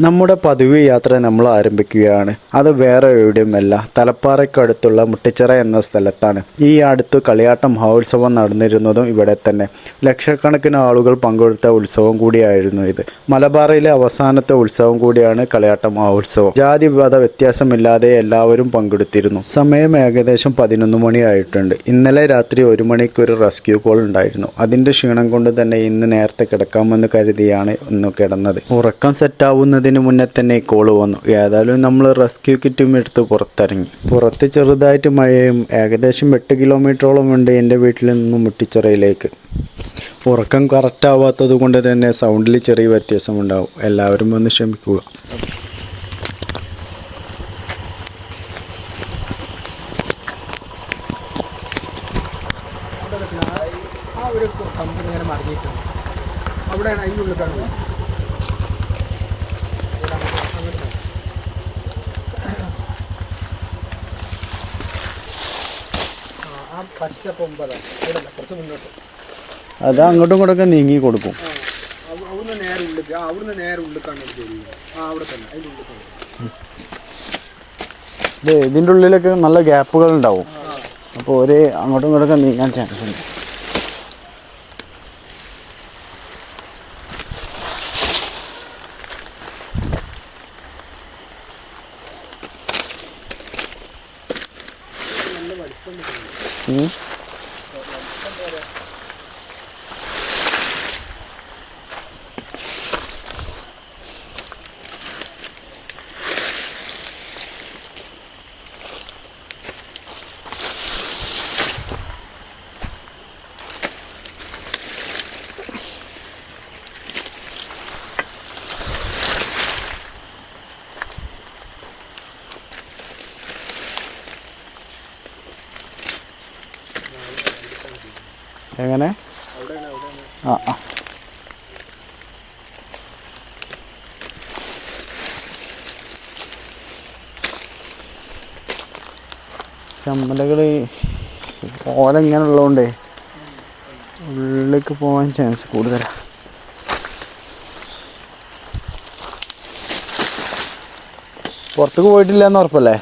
നമ്മുടെ പതിവ് യാത്ര നമ്മൾ ആരംഭിക്കുകയാണ്. അത് വേറെ എവിടെയുമല്ല, തലപ്പാറയ്ക്കടുത്തുള്ള മുട്ടിച്ചിറ എന്ന സ്ഥലത്താണ്. ഈ അടുത്ത് കളിയാട്ട മഹോത്സവം നടന്നിരുന്നതും ഇവിടെ തന്നെ. ലക്ഷക്കണക്കിന് ആളുകൾ പങ്കെടുത്ത ഉത്സവം കൂടിയായിരുന്നു ഇത്. മലബാറിലെ അവസാനത്തെ ഉത്സവം കൂടിയാണ് കളിയാട്ട മഹോത്സവം. ജാതി മത വ്യത്യാസമില്ലാതെ എല്ലാവരും പങ്കെടുത്തിരുന്നു. സമയം ഏകദേശം 11 മണിയായിട്ടുണ്ട്. ഇന്നലെ രാത്രി 1 മണിക്ക് ഒരു റെസ്ക്യൂ കോൾ ഉണ്ടായിരുന്നു. അതിൻ്റെ ക്ഷീണം കൊണ്ട് തന്നെ ഇന്ന് നേരത്തെ കിടക്കാമെന്ന് കരുതിയാണ് ഇന്ന് കിടന്നത്. ഉറക്കം സെറ്റാവുന്നതിന് മുന്നേ തന്നെ കോള് വന്നു. ഏതായാലും നമ്മൾ റെസ്ക്യൂ കിറ്റും എടുത്ത് പുറത്തിറങ്ങി. പുറത്ത് ചെറുതായിട്ട് മഴയും. ഏകദേശം 8 കിലോമീറ്ററോളം ഉണ്ട് എൻ്റെ വീട്ടിൽ നിന്നും മുട്ടിച്ചിറയിലേക്ക്. ഉറക്കം കറക്റ്റാവാത്തത് കൊണ്ട് തന്നെ സൗണ്ടിൽ ചെറിയ വ്യത്യാസമുണ്ടാവും. എല്ലാവരും ഒന്ന് ക്ഷമിക്കുക. അത് അങ്ങോട്ടും ഇങ്ങോട്ടൊക്കെ നീങ്ങി കൊടുക്കും. ഇതിൻ്റെ ഉള്ളിലൊക്കെ നല്ല ഗ്യാപ്പുകൾ ഉണ്ടാവും. അപ്പോൾ ഒരു അങ്ങോട്ടും ഇങ്ങോട്ടൊക്കെ നീങ്ങാൻ ചാൻസ് ഉണ്ട്. എങ്ങനെ? ആ ചമ്മലകൾ ഓല ഇങ്ങനെ ഉള്ളതുകൊണ്ടേ ഉള്ളിലേക്ക് പോകാൻ ചാൻസ് കൂടുതലാണ്. പുറത്തേക്ക് പോയിട്ടില്ല എന്ന് ഉറപ്പല്ലേ?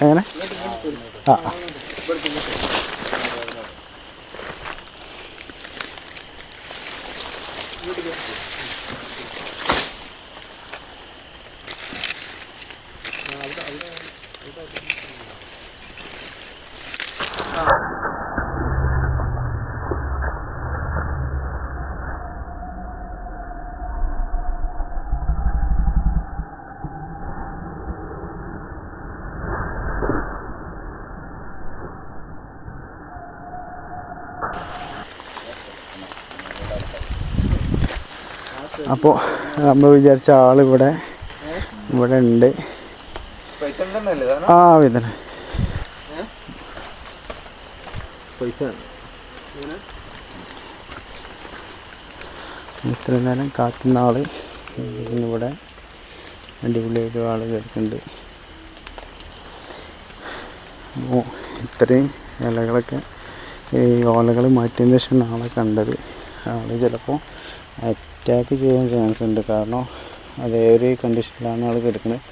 എങ്ങനെ? ആ അപ്പോൾ നമ്മൾ വിചാരിച്ച ആളിവിടെ ഉണ്ട്. ആ വിതന ഇത്ര നേരം കാത്തുന്ന ആള് ഇവിടെ അടിപൊളിയായിട്ട് ആൾ കിടക്കുന്നുണ്ട്. അപ്പോൾ ഇത്രയും ഇലകളൊക്കെ ഈ ഓലകൾ മാറ്റിയതിന് ശേഷമാണ് ആളെ കണ്ടത്. ആൾ ചിലപ്പോൾ അറ്റാക്ക് ചെയ്യാൻ ചാൻസ് ഉണ്ട്. കാരണം അതേ ഒരു കണ്ടീഷനിലാണ് ആൾ കിടക്കുന്നത്.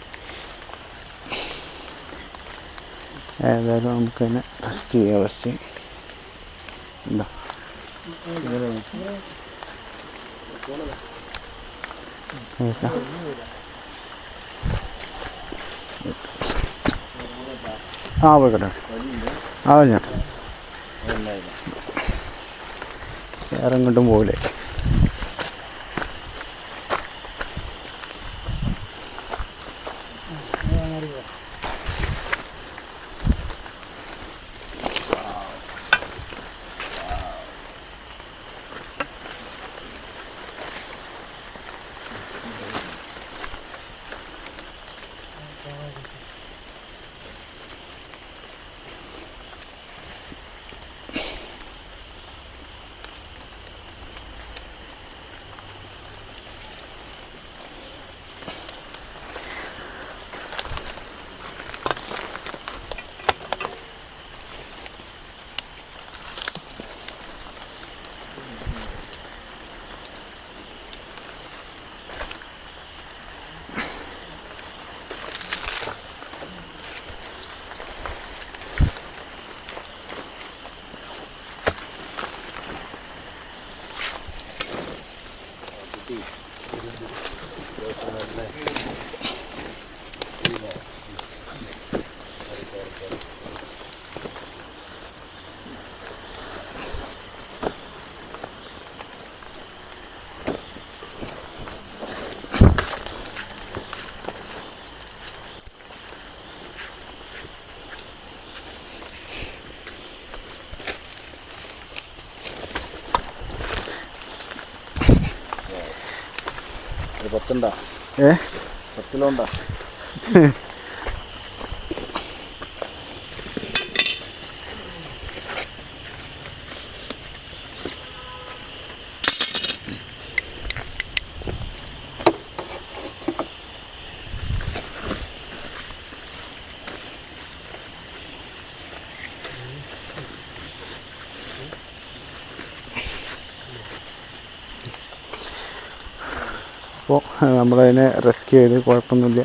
ഏതായാലും നമുക്ക് തന്നെ റെസ്ക്യൂ ചെയ്യാം. ഫസ്റ്റ് എന്താ ആ പോയിക്കോട്ടെ. ആ ഞാൻ വേറെ എങ്ങോട്ടും പോകില്ലേ. പത്തുണ്ടോ? 10 കിലോ ഉണ്ടോ? അപ്പോൾ നമ്മളതിനെ റെസ്ക്യൂ ചെയ്ത് കുഴപ്പമൊന്നുമില്ല.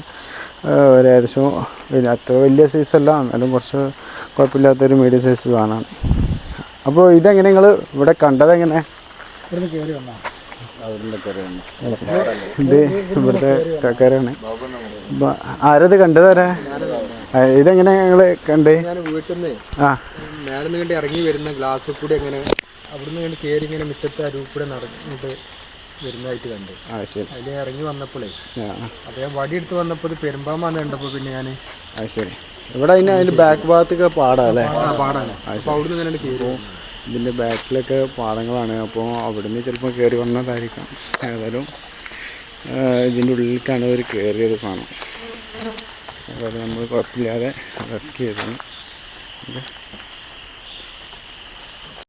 ഏകദേശം അത്ര വലിയ സൈസല്ല, എന്നാലും കുറച്ച് കുഴപ്പമില്ലാത്തൊരു മീഡിയം സൈസ് സാധനമാണ്. അപ്പോൾ ഇതെങ്ങനെ നിങ്ങൾ ഇവിടെ കണ്ടതെങ്ങനെ? ഇത് ഇവിടുത്തെ കക്കാരാണ്. ആരത് കണ്ടതാരാ? ഇതെങ്ങനെ ഞങ്ങൾ കണ്ടേ? വീട്ടിൽ നിന്ന് മേലെ നിന്ന് ഇറങ്ങി വരുന്ന ഗ്ലാസ്സിൽ കൂടി എങ്ങനെ അവിടുന്ന് കണ്ട് കയറി ഇങ്ങനെ മുറ്റത്ത് അരുവിൽ കൂടെ നടന്നിട്ട് വരുന്നതായിട്ട് കണ്ട്. അതിൽ ഇറങ്ങി വന്നപ്പോഴേ അതേ വടി എടുത്ത് വന്നപ്പോൾ പെരുമ്പാമ്പാന്ന് കണ്ടപ്പോൾ പിന്നെ ഞാൻ ശരി ഇവിടെ അതിൻ്റെ ബാക്ക് ഭാഗത്തൊക്കെ പാടാല്ലേ? പാടാണ്. അപ്പോൾ അവിടുന്ന് ഇങ്ങനെ കയറി ഇതിൻ്റെ ബാക്കിലൊക്കെ പാടങ്ങളാണ്. അപ്പോൾ അവിടുന്ന് ചിലപ്പോൾ കയറി വന്നതായിരിക്കാം. ഏതായാലും ഇതിൻ്റെ ഉള്ളിലേക്കാണ് അവർ കയറിയത് സാധനം. അതായത് നമ്മൾ കുഴപ്പമില്ലാതെ റെസ്ക്യൂ ചെയ്തതാണ്. ഓക്കെ.